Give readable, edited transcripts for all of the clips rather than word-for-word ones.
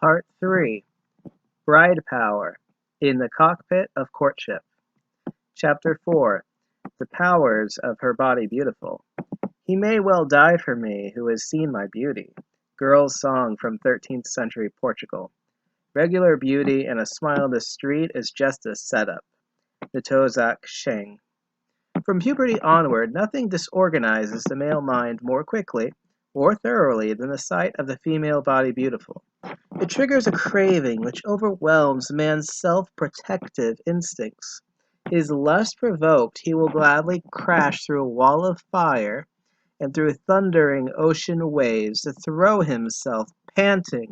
Part 3. Bride Power in the Cockpit of Courtship. Chapter 4. The Powers of Her Body Beautiful. He may well die for me who has seen my beauty. Girl's song from 13th century Portugal. Regular beauty and a smile in the street is just a setup. The Tezos Wallet. From puberty onward, nothing disorganizes the male mind more quickly or thoroughly than the sight of the female body beautiful. It triggers a craving which overwhelms man's self-protective instincts. His lust provoked, he will gladly crash through a wall of fire and through thundering ocean waves to throw himself, panting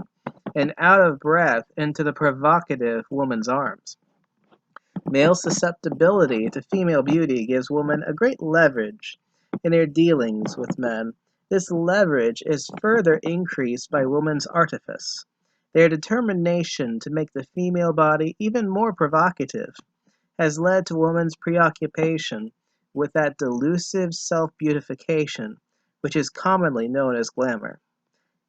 and out of breath, into the provocative woman's arms. Male susceptibility to female beauty gives women a great leverage in their dealings with men. This leverage is further increased by woman's artifice. Their determination to make the female body even more provocative has led to woman's preoccupation with that delusive self-beautification which is commonly known as glamour.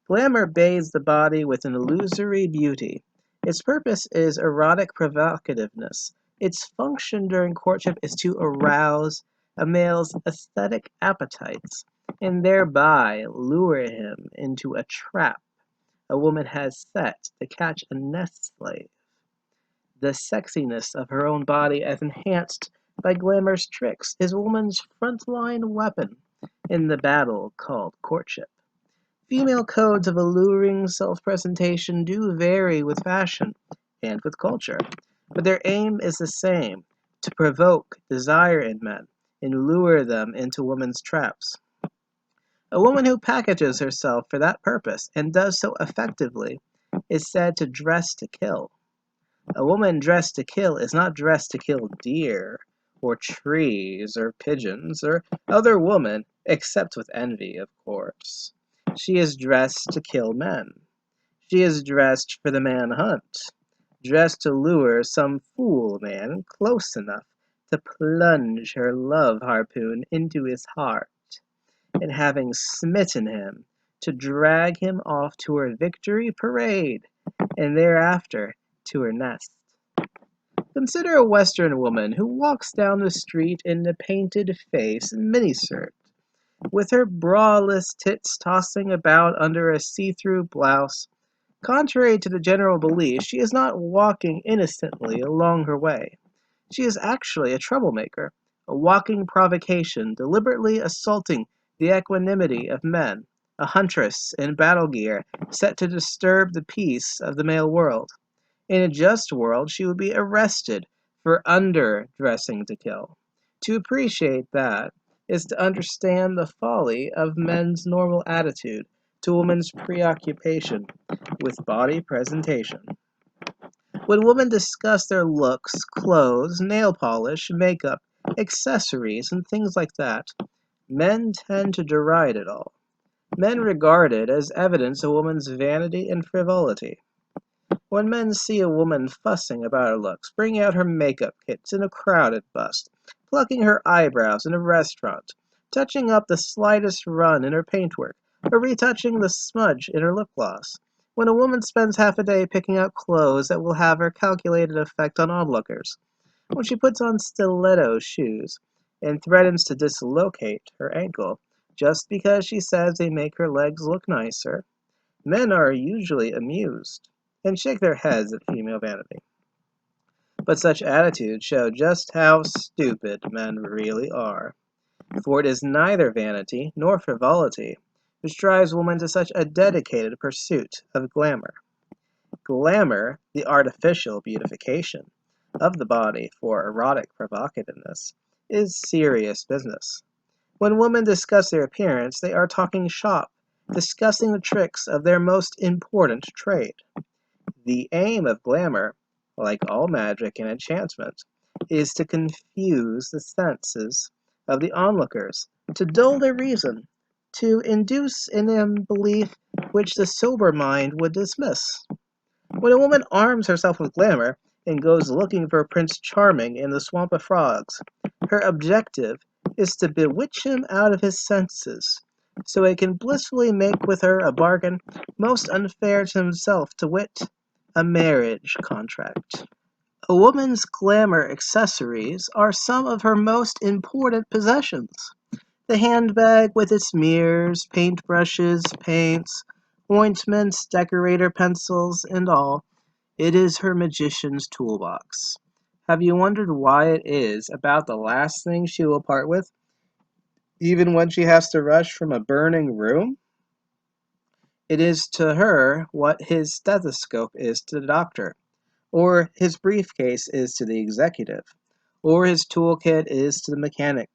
Glamour bathes the body with an illusory beauty. Its purpose is erotic provocativeness. Its function during courtship is to arouse a male's aesthetic appetites and thereby lure him into a trap a woman has set to catch a nest slave. The sexiness of her own body as enhanced by glamour's tricks is woman's frontline weapon in the battle called courtship. Female codes of alluring self-presentation do vary with fashion and with culture, but their aim is the same, to provoke desire in men and lure them into women's traps. A woman who packages herself for that purpose and does so effectively is said to dress to kill. A woman dressed to kill is not dressed to kill deer or trees or pigeons or other women, except with envy, of course. She is dressed to kill men. She is dressed for the manhunt, dressed to lure some fool man close enough to plunge her love harpoon into his heart, and having smitten him, to drag him off to her victory parade, and thereafter to her nest. Consider a Western woman who walks down the street in a painted face miniskirt, with her braless tits tossing about under a see-through blouse. Contrary to the general belief, she is not walking innocently along her way. She is actually a troublemaker, a walking provocation, deliberately assaulting the equanimity of men, a huntress in battle gear set to disturb the peace of the male world. In a just world, she would be arrested for under-dressing to kill. To appreciate that is to understand the folly of men's normal attitude to women's preoccupation with body presentation. When women discuss their looks, clothes, nail polish, makeup, accessories, and things like that, men tend to deride it all. Men regard it as evidence of a woman's vanity and frivolity. When men see a woman fussing about her looks, bringing out her makeup kits in a crowded bus, plucking her eyebrows in a restaurant, touching up the slightest run in her paintwork, or retouching the smudge in her lip gloss, when a woman spends half a day picking out clothes that will have her calculated effect on onlookers, when she puts on stiletto shoes and threatens to dislocate her ankle just because she says they make her legs look nicer, men are usually amused and shake their heads at female vanity. But such attitudes show just how stupid men really are, for it is neither vanity nor frivolity which drives women to such a dedicated pursuit of glamour. Glamour, the artificial beautification of the body for erotic provocativeness, is serious business. When women discuss their appearance, they are talking shop, discussing the tricks of their most important trade. The aim of glamour, like all magic and enchantment, is to confuse the senses of the onlookers, to dull their reason, to induce in them belief which the sober mind would dismiss. When a woman arms herself with glamour and goes looking for Prince Charming in the Swamp of Frogs, her objective is to bewitch him out of his senses, so he can blissfully make with her a bargain most unfair to himself, to wit, a marriage contract. A woman's glamour accessories are some of her most important possessions. The handbag with its mirrors, paintbrushes, paints, ointments, decorator pencils, and all. It is her magician's toolbox. Have you wondered why it is about the last thing she will part with, even when she has to rush from a burning room? It is to her what his stethoscope is to the doctor, or his briefcase is to the executive, or his toolkit is to the mechanic.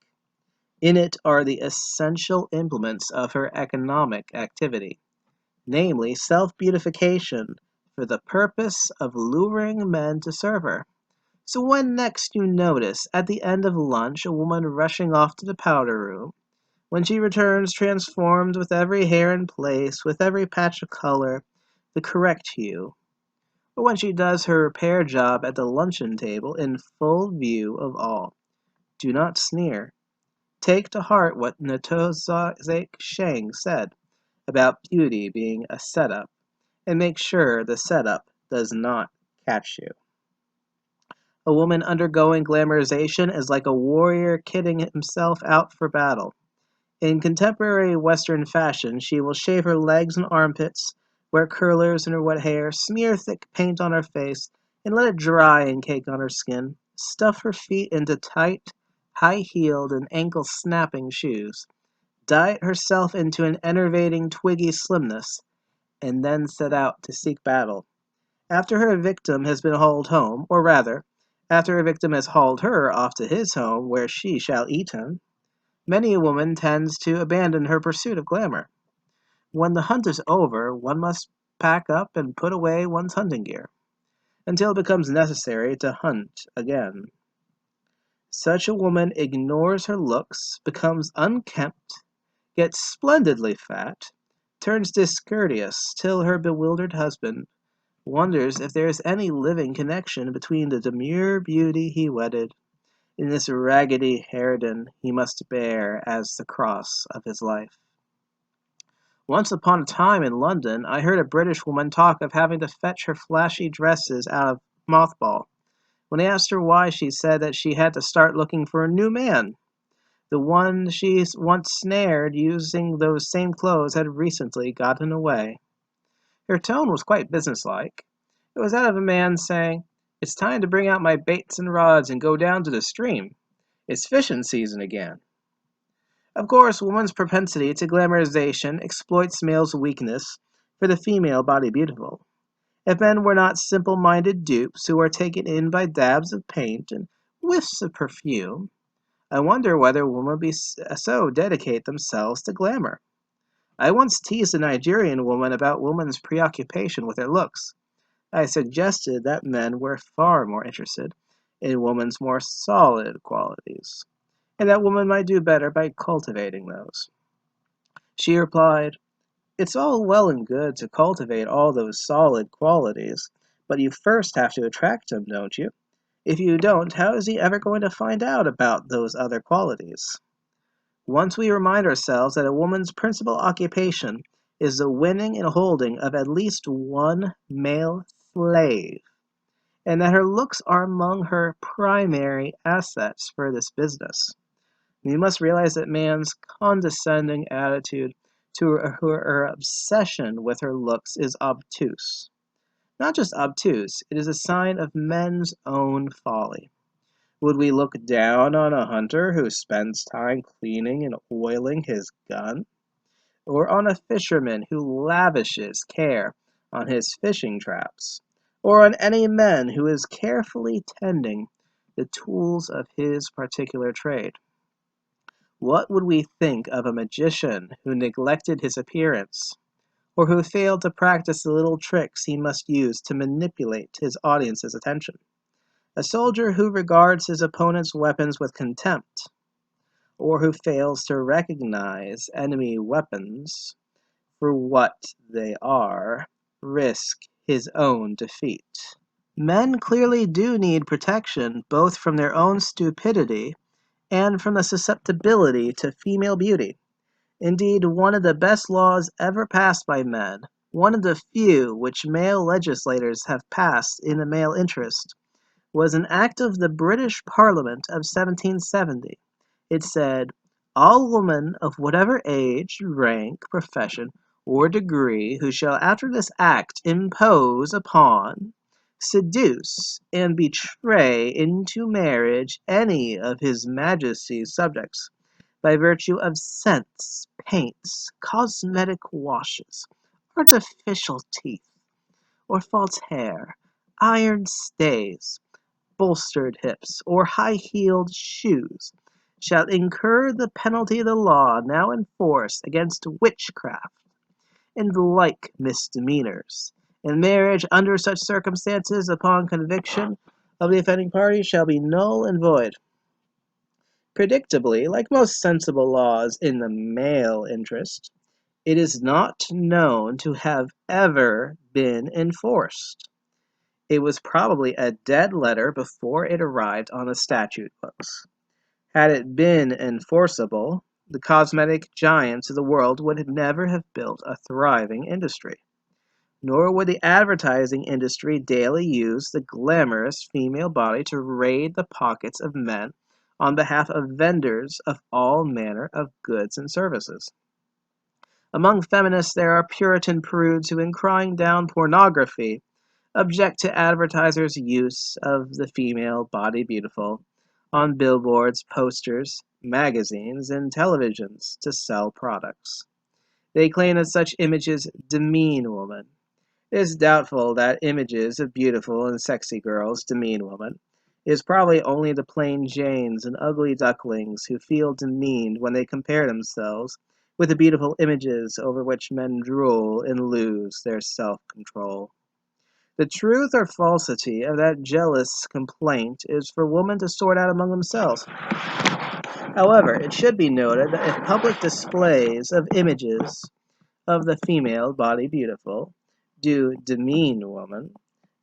In it are the essential implements of her economic activity, namely self-beautification for the purpose of luring men to serve her. So when next you notice at the end of lunch a woman rushing off to the powder room, when she returns transformed with every hair in place, with every patch of color the correct hue, or when she does her repair job at the luncheon table in full view of all, do not sneer. Take to heart what Natozak Shang said about beauty being a setup, and make sure the setup does not catch you. A woman undergoing glamorization is like a warrior kitting himself out for battle. In contemporary Western fashion, she will shave her legs and armpits, wear curlers in her wet hair, smear thick paint on her face, and let it dry and cake on her skin, stuff her feet into tight, high-heeled and ankle-snapping shoes, diet herself into an enervating, twiggy slimness, and then set out to seek battle. After her victim has been hauled home, or rather, after her victim has hauled her off to his home where she shall eat him, many a woman tends to abandon her pursuit of glamour. When the hunt is over, one must pack up and put away one's hunting gear, until it becomes necessary to hunt again. Such a woman ignores her looks, becomes unkempt, gets splendidly fat, turns discourteous till her bewildered husband wonders if there is any living connection between the demure beauty he wedded and this raggedy harridan he must bear as the cross of his life. Once upon a time in London, I heard a British woman talk of having to fetch her flashy dresses out of mothball. When I asked her why, she said that she had to start looking for a new man. The one she once snared using those same clothes had recently gotten away. Her tone was quite businesslike. It was that of a man saying, "It's time to bring out my baits and rods and go down to the stream. It's fishing season again." Of course, woman's propensity to glamorization exploits male's weakness for the female body beautiful. If men were not simple-minded dupes who are taken in by dabs of paint and whiffs of perfume, I wonder whether women would be so dedicate themselves to glamour. I once teased a Nigerian woman about women's preoccupation with their looks. I suggested that men were far more interested in woman's more solid qualities, and that women might do better by cultivating those. She replied, "It's all well and good to cultivate all those solid qualities, but you first have to attract him, don't you? If you don't, how is he ever going to find out about those other qualities?" Once we remind ourselves that a woman's principal occupation is the winning and holding of at least one male slave, and that her looks are among her primary assets for this business, we must realize that man's condescending attitude to her obsession with her looks is obtuse. Not just obtuse, it is a sign of men's own folly. Would we look down on a hunter who spends time cleaning and oiling his gun? Or on a fisherman who lavishes care on his fishing traps? Or on any man who is carefully tending the tools of his particular trade? What would we think of a magician who neglected his appearance, or who failed to practice the little tricks he must use to manipulate his audience's attention? A soldier who regards his opponent's weapons with contempt, or who fails to recognize enemy weapons for what they are, risk his own defeat. Men clearly do need protection both from their own stupidity and from the susceptibility to female beauty. Indeed, one of the best laws ever passed by men, one of the few which male legislators have passed in the male interest, was an act of the British Parliament of 1770. It said, "All women of whatever age, rank, profession, or degree who shall after this act impose upon, seduce, and betray into marriage any of his Majesty's subjects, by virtue of scents, paints, cosmetic washes, artificial teeth, or false hair, iron stays, bolstered hips, or high-heeled shoes, shall incur the penalty of the law now in force against witchcraft, and like misdemeanors. And marriage under such circumstances, upon conviction of the offending party, shall be null and void." Predictably, like most sensible laws in the male interest, it is not known to have ever been enforced. It was probably a dead letter before it arrived on the statute books. Had it been enforceable, the cosmetic giants of the world would never have built a thriving industry. Nor would the advertising industry daily use the glamorous female body to raid the pockets of men on behalf of vendors of all manner of goods and services. Among feminists, there are Puritan prudes who, in crying down pornography, object to advertisers' use of the female body beautiful on billboards, posters, magazines, and televisions to sell products. They claim that such images demean woman. It is doubtful that images of beautiful and sexy girls demean women. It is probably only the plain Janes and ugly ducklings who feel demeaned when they compare themselves with the beautiful images over which men drool and lose their self-control. The truth or falsity of that jealous complaint is for women to sort out among themselves. However, it should be noted that if public displays of images of the female body beautiful do demean woman,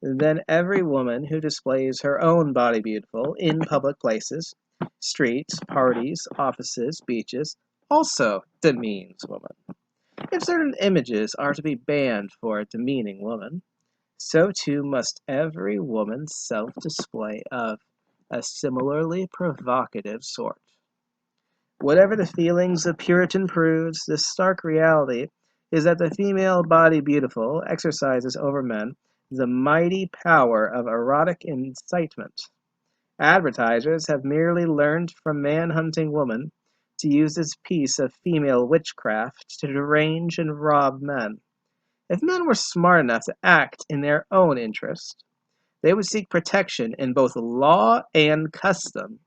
then every woman who displays her own body beautiful in public places, streets, parties, offices, beaches, also demeans woman. If certain images are to be banned for demeaning woman, so too must every woman's self-display of a similarly provocative sort. Whatever the feelings of Puritan prudes, the stark reality is that the female body beautiful exercises over men the mighty power of erotic incitement. Advertisers have merely learned from man-hunting woman to use this piece of female witchcraft to derange and rob men. If men were smart enough to act in their own interest, they would seek protection in both law and custom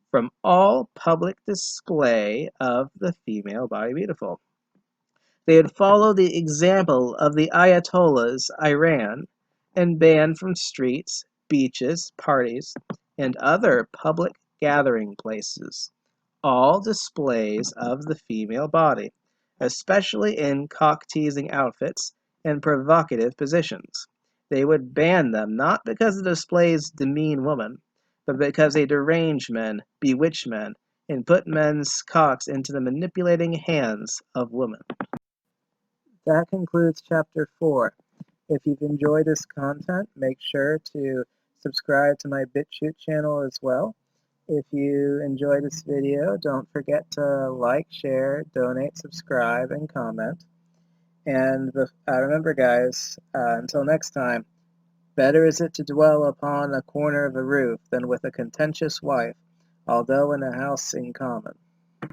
from all public display of the female body beautiful. They would follow the example of the Ayatollahs Iran and ban from streets, beaches, parties, and other public gathering places all displays of the female body, especially in cock-teasing outfits and provocative positions. They would ban them not because the displays demean women, but because they derange men, bewitch men, and put men's cocks into the manipulating hands of women. That concludes Chapter 4. If you've enjoyed this content, make sure to subscribe to my BitChute channel as well. If you enjoyed this video, don't forget to like, share, donate, subscribe, and comment. And remember, guys, until next time, better is it to dwell upon a corner of a roof than with a contentious wife, although in a house in common.